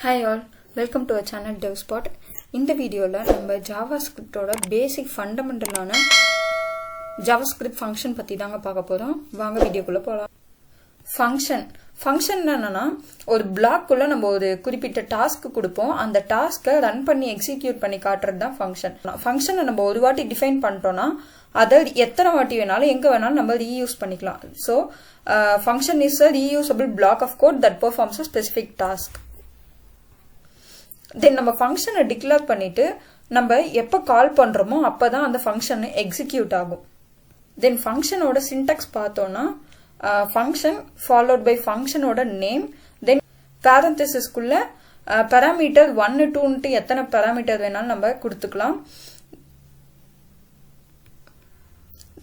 Hi all, welcome to our channel DevSpot. In the video நம்ம JavaScript basic fundamental JavaScript function பத்தி தாங்க பார்க்க போறோம். வாங்க வீடியோக்குள்ள போலாம். Function என்னன்னா ஒரு பிளாக் குள்ள நம்ம ஒரு குறிப்பிட்ட டாஸ்க் கொடுப்போம். அந்த டாஸ்கை ரன் பண்ணி எக்ஸிக்யூட் பண்ணி காட்டுறது தான் ஃபங்க்ஷன். ஃபங்க்ஷனை நம்ம ஒரு வாட்டி டிஃபைன் பண்ணிட்டோம்னா அதை எத்தனை வாட்டி வேணாலும் எங்க வேணாலும் நம்ம ரீயூஸ் பண்ணிக்கலாம். So function is a reusable block of code that performs a specific task. Then நம்ம ஃபங்க்ஷனை டிக்ளேர் பண்ணிட்டு நம்ம எப்போ கால் பண்றோமோ அப்பதான் அந்த ஃபங்க்ஷன் எக்ஸிக்யூட் ஆகும். தென் ஃபங்க்ஷனோட சின்டாக்ஸ் பார்த்தோம்னா ஃபங்க்ஷன் ஃபாலோட் பை ஃபங்க்ஷனோட நேம், தென் பேரந்தசிஸ்குள்ள பாராமீட்டர் 1 2 எத்தனை பாராமீட்டர் வேணாலும் நம்ம கொடுத்துக்கலாம்.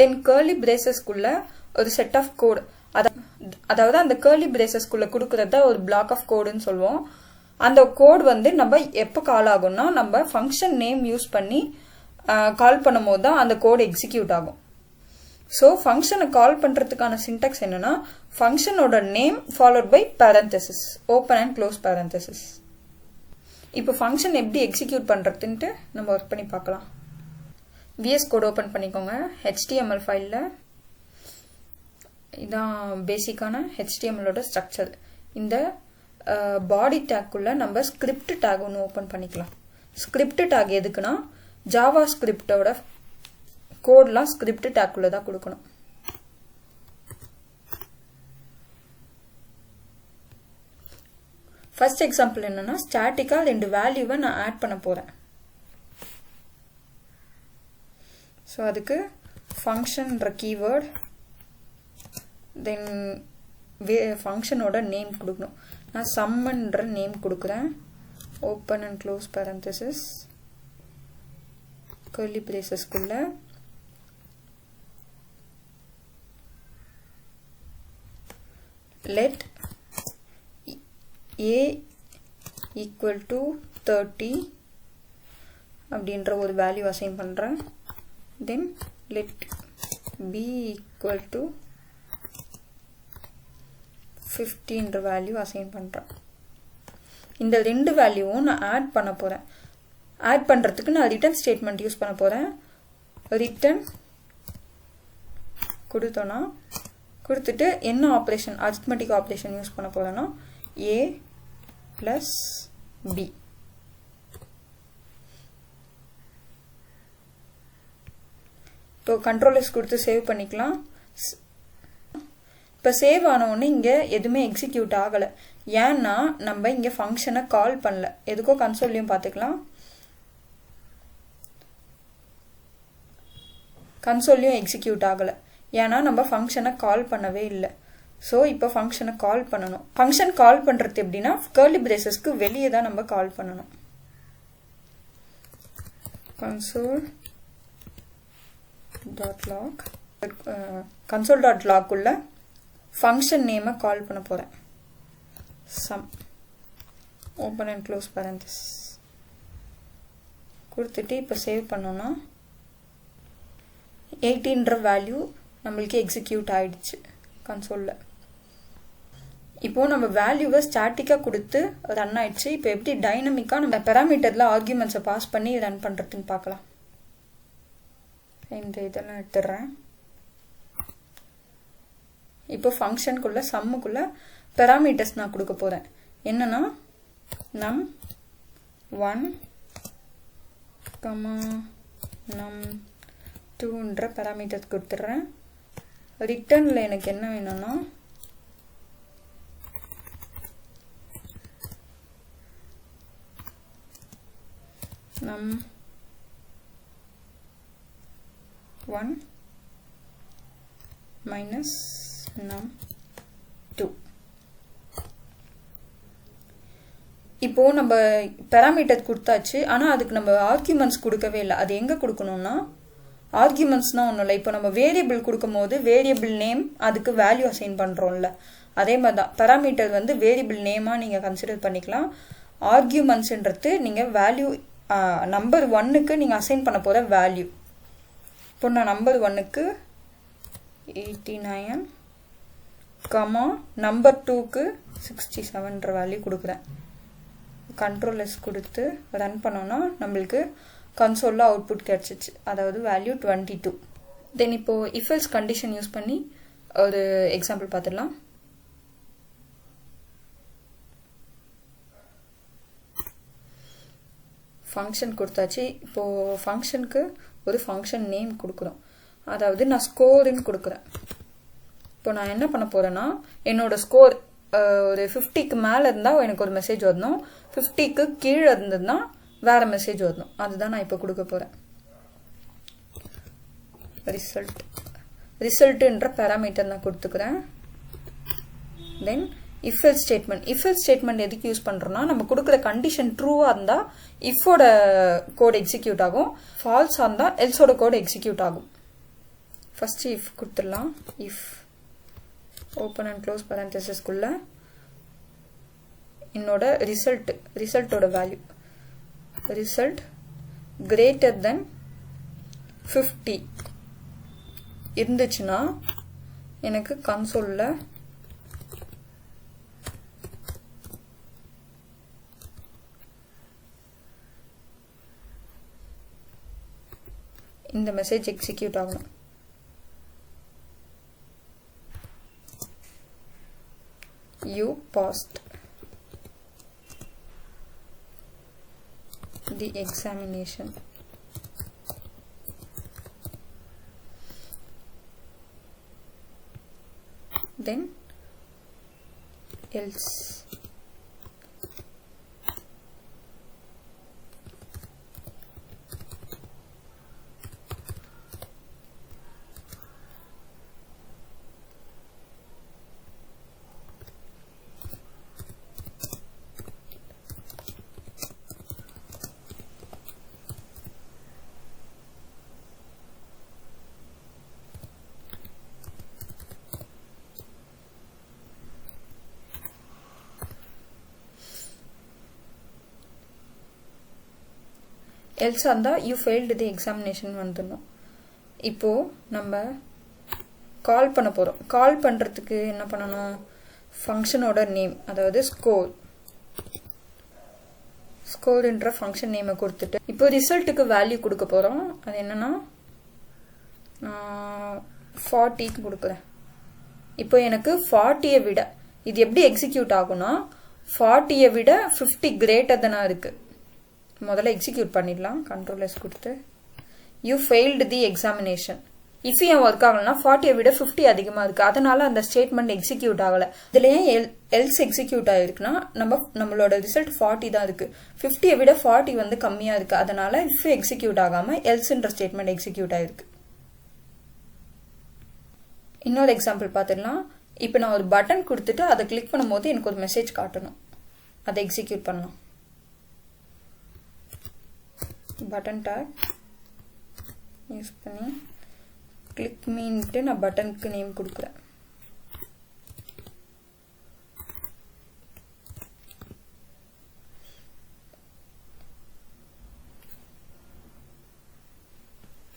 தென் கர்லி பிரேசஸ்குள்ள ஒரு செட் ஆஃப் கோட், அதாவது அந்த கர்லி பிரேசஸ்குள்ள கொடுக்கறத ஒரு பிளாக் ஆஃப் கோடுன்னு சொல்லுவோம். அந்த கோட் நம்ம எப்போ கால் ஆகும்னா நம்ம ஃபங்க்ஷன் நேம் யூஸ் பண்ணி கால் பண்ணும் போது தான் அந்த கோட் எக்ஸிக்யூட் ஆகும். ஸோ ஃபங்க்ஷனை கால் பண்றதுக்கான சின்டாக்ஸ் என்னன்னா ஃபங்க்ஷனோட name followed by parenthesis, open and close parenthesis. இப்போ ஃபங்க்ஷன் எப்படி எக்ஸிக்யூட் பண்றதுன்ட்டு நம்ம ஒர்க் பண்ணி பார்க்கலாம். விஎஸ் கோட் ஓப்பன் பண்ணிக்கோங்க. HTML ஃபைல்ல இதான் பேசிக்கான HTMLோட ஸ்ட்ரக்சர். இந்த பாடி டேக்குள்ள நம்ம ஸ்கிரிப்ட் டேக் ஒன்று ஓப்பன் பண்ணிக்கலாம். ஸ்கிரிப்ட் டேக் எதுக்குன்னா ஜாவா ஸ்கிரிப்டோட கோட்லாம் ஸ்கிரிப்ட் டேக்குள்ள தான் கொடுக்கணும். ஃபர்ஸ்ட் எக்ஸாம்பிள் என்னன்னா ஸ்டாட்டிக்கா 2 வேல்யூவை நான் ஆட் பண்ண போறேன். ஸோ அதுக்கு ஃபங்க்ஷன்ற கீவேர்ட், தென் ஃபங்க்ஷனோட நேம் கொடுக்கணும். நான் சம்ன்ற நேம் கொடுக்குறேன். Open and close parenthesis, curly பிரேசஸ்குள்ள let a equal to 30 அப்படின்ற ஒரு வேல்யூ அசைன் பண்றேன். then let b equal to 50 என்ற வேல்யூ அசைன் பண்றேன். இந்த 2 வேல்யூவும் நான் ஆட் பண்ண போறேன். ஆட் பண்றதுக்கு நான் ரிட்டர்ன் ஸ்டேட்மெண்ட் யூஸ் பண்ண போறேன். ரிட்டர்ன் கொடுத்தோம்னா கொடுத்துட்டு என்ன ஆபரேஷன், அரித்மெட்டிக் ஆபரேஷன் யூஸ் பண்ண போறேன்னா a plus b. இப்போ கண்ட்ரோல் எஸ் கொடுத்து சேவ் பண்ணிக்கலாம். இப்போ சேவ் ஆன உடனே இங்க எதுவுமே எக்ஸிக்யூட் ஆகல. ஏன்னா நம்ம இங்க ஃபங்க்ஷனை கால் பண்ணல. எதுக்கோ கன்சோல்லையும் பார்த்துக்கலாம். கன்சோல்லையும் எக்ஸிக்யூட் ஆகல. ஏன்னா நம்ம ஃபங்க்ஷனை கால் பண்ணவே இல்லை. ஸோ இப்போ ஃபங்க்ஷனை கால் பண்ணணும். ஃபங்க்ஷன் கால் பண்றது எப்படின்னா கர்லி பிரேசஸ்க்கு வெளியே தான் நம்ம கால் பண்ணணும். console.log உள்ள ஃபங்க்ஷன் நேமை கால் பண்ண போறேன். sum open and close parenthesis கொடுத்துட்டு இப்போ சேவ் பண்ணோம்னா 18ன்ற வேல்யூ நம்மளுக்கு எக்ஸிக்யூட் ஆயிடுச்சு கன்சோல்ல. இப்போ நம்ம வேல்யூவை ஸ்டாட்டிக்கா கொடுத்து ரன் ஆயிடுச்சு. இப்போ எப்படி டைனமிக்கா நம்ம பாராமீட்டர்ல ஆர்குமெண்ட்ஸை பாஸ் பண்ணி ரன் பண்றதுன்னு பார்க்கலாம். இந்த இதெல்லாம் எடுத்துடுறேன். இப்போ ஃபங்க்ஷனுக்குள்ள சம்முக்குள்ள பாராமீட்டர்ஸ் நான் கொடுக்க போறேன். என்னன்னா num1 num2ன்ற பாராமீட்டர் கொடுத்துடுறேன். ரிட்டர்ன்ல எனக்கு என்ன வேணும்னா num1 minus num2. இப்போ நம்ம பாராமீட்டர் கொடுத்தாச்சு. ஆனா அதுக்கு நம்ம ஆர்குமெண்ட்ஸ் கொடுக்கவே இல்லை. அது எங்க கொடுக்கணும்னா ஆர்குமெண்ட்ஸ்னா ஒன்றும் இல்லை. இப்போ நம்ம வேரியபிள் கொடுக்கும் போது வேரியபிள் நேம் அதுக்கு வேல்யூ அசைன் பண்றோம்ல, அதே மாதிரி தான் பாராமீட்டர் வேரியபிள் நேமா நீங்க கன்சிடர் பண்ணிக்கலாம். ஆர்குமெண்ட்ஸ்ன்றது நீங்க வேல்யூ நம்பர் 1க்கு நீங்க அசைன் பண்ண போற வேல்யூ. இப்போ நான் நம்பர் 1க்கு 89 கமா நம்பர் 2க்கு 67ன்ற வேல்யூ கொடுக்குறேன். கண்ட்ரோல் எஸ் கொடுத்து ரன் பண்ணோம்னா நம்மளுக்கு கன்சோலில் அவுட்புட் கிடச்சிச்சு, அதாவது வேல்யூ 22. தென் இப்போது இஃப் எல்ஸ் கண்டிஷன் யூஸ் பண்ணி ஒரு எக்ஸாம்பிள் பார்த்துடலாம். ஃபங்க்ஷன் கொடுத்தாச்சு. இப்போது ஃபங்க்ஷனுக்கு ஒரு ஃபங்க்ஷன் நேம் கொடுக்குறோம், அதாவது நான் ஸ்கோருன்னு கொடுக்குறேன். இப்போ நான் என்ன பண்ண போகிறேன்னா, என்னோட ஸ்கோர் ஒரு 50க்கு மேலே இருந்தால் எனக்கு ஒரு மெசேஜ் வரணும், 50க்கு கீழே இருந்ததுன்னா வேறு மெசேஜ் வரணும். அதுதான் நான் இப்போ கொடுக்க போகிறேன். ரிசல்ட்டுன்ற பேராமீட்டர் நான் கொடுத்துக்கிறேன். தென் இஃப் எல்ஸ் ஸ்டேட்மெண்ட் எதுக்கு யூஸ் பண்ணுறோன்னா, நம்ம கொடுக்குற கண்டிஷன் ட்ரூவாக இருந்தால் இஃபோட கோட் எக்ஸிக்யூட் ஆகும், ஃபால்ஸாக இருந்தால் எல்ஸோட கோட் எக்ஸிக்யூட் ஆகும். ஃபஸ்ட்டு இஃப் கொடுத்துடலாம். இஃப் ஓப்பன் அண்ட் க்ளோஸ் பரந்தசிஸ்குள்ள என்னோட ரிசல்ட்டோட வேல்யூ ரிசல்ட் கிரேட்டர் தென் 50 இருந்துச்சுன்னா எனக்கு கன்சோலில் இந்த மெசேஜ் எக்ஸிக்யூட் ஆகணும். You passed the examination. Then else. Else இருந்தால் யூ ஃபெயில்டு தி எக்ஸாமினேஷன் வந்துடணும். இப்போது நம்ம கால் பண்ண போகிறோம். கால் பண்ணுறதுக்கு என்ன பண்ணணும், ஃபங்க்ஷனோட நேம், அதாவது ஸ்கோர்ன்ற ஃபங்க்ஷன் நேமை கொடுத்துட்டு இப்போ ரிசல்ட்டுக்கு வேல்யூ கொடுக்க போகிறோம். அது என்னன்னா 40க்கு கொடுக்குறேன். இப்போ எனக்கு 40யை விட இது எப்படி எக்ஸிக்யூட் ஆகும்னா, 40யை விட 50 கிரேட்டர் தானாக இருக்குது. முதல்ல எக்ஸிக்யூட் பண்ணிடலாம். கண்ட்ரோல் எஸ் கொடுத்து you failed the examination. If ஏன் ஒர்க் ஆகலைன்னா 40யை விட 50 அதிகமாக இருக்குது, அதனால அந்த ஸ்டேட்மெண்ட் எக்ஸிக்யூட் ஆகலை. இதில் ஏன் எல்ஸ் எக்ஸிக்யூட் ஆகிருக்குன்னா, நம்மளோட ரிசல்ட் 40 தான் இருக்குது, 50யை விட 40 வந்து கம்மியாக இருக்குது, அதனால இஃப் எக்ஸிக்யூட் ஆகாமல் எல்ஸ்ன்ற ஸ்டேட்மெண்ட் எக்ஸிக்யூட் ஆகிருக்கு. இன்னொரு எக்ஸாம்பிள் பார்த்துடலாம். இப்போ நான் ஒரு பட்டன் கொடுத்துட்டு அதை கிளிக் பண்ணும்போது எனக்கு ஒரு மெசேஜ் காட்டணும், அதை எக்ஸிக்யூட் பண்ணலாம். பட்டன் டேக் யூஸ் பண்ணி கிளிக் மீன்ட்டு நான் பட்டனுக்கு நேம் கொடுக்குறேன்.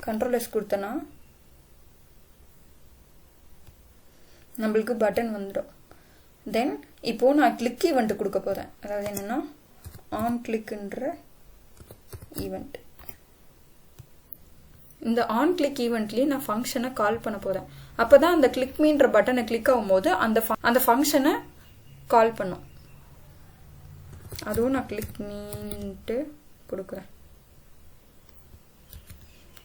கண்ட்ரோல் எஸ் கொடுத்தனா நம்மளுக்கு பட்டன் வந்துடும். தென் இப்போ நான் கிளிக் ஈவெண்ட் கொடுக்க போகிறேன். அதாவது என்னன்னா ஆன் கிளிக்ன்ற ஈவெண்ட். இந்த ஆன் கிளிக் ஈவெண்ட்லேயே நான் ஃபங்க்ஷனை கால் பண்ண போகிறேன். அப்போ தான் அந்த கிளிக் மீன்ற பட்டனை கிளிக் ஆகும்போது அந்த ஃபங்க்ஷனை கால் பண்ணும். அதுவும் நான் கிளிக் மீன்ட்டு கொடுக்குறேன்.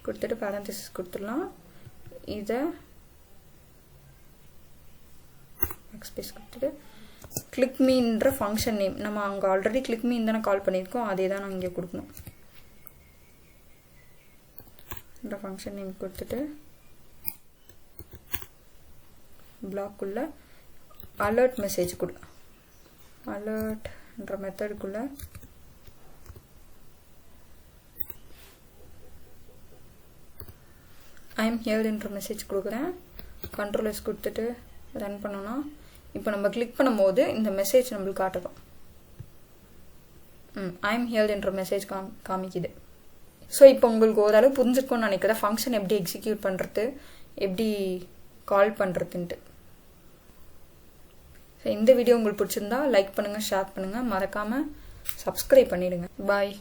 கொடுத்துட்டு பேரந்தசிஸ் கொடுத்துடலாம். இதை ஸ்பேஸ் கொடுத்துட்டு கிளிக் மீன்ற ஃபங்க்ஷன் நேம், நம்ம அங்கே ஆல்ரெடி கிளிக் மீன் தானே கால் பண்ணியிருக்கோம், அதே தான் நான் இங்கே கொடுக்கணும். இந்த ஃபங்க்ஷன் நேம் கொடுத்துட்டு பிளாக்குள்ள அலர்ட் மெசேஜ் கொடு. அலர்ட்ன்ற மெத்தடுக்குள்ள ஐ எம் ஹியர்ன்ற மெசேஜ் கொடுக்குறேன். கண்ட்ரோல் எஸ் கொடுத்துட்டு ரன் பண்ணோன்னா இப்போ நம்ம கிளிக் பண்ணும்போது இந்த மெசேஜ் நம்மளுக்கு காட்டுறோம். ஐ எம் ஹியர்ன்ற மெசேஜ் காமிக்குது. ஸோ இப்போ உங்களுக்கு ஓரளவு புரிஞ்சுக்கணும்னு நினைக்கிறேன் ஃபங்க்ஷன் எப்படி எக்ஸிக்யூட் பண்ணுறது, எப்படி கால் பண்ணுறதுன்ட்டு. ஸோ இந்த வீடியோ உங்களுக்கு பிடிச்சிருந்தா லைக் பண்ணுங்கள், ஷேர் பண்ணுங்கள், மறக்காமல் சப்ஸ்கிரைப் பண்ணிடுங்க. பாய்.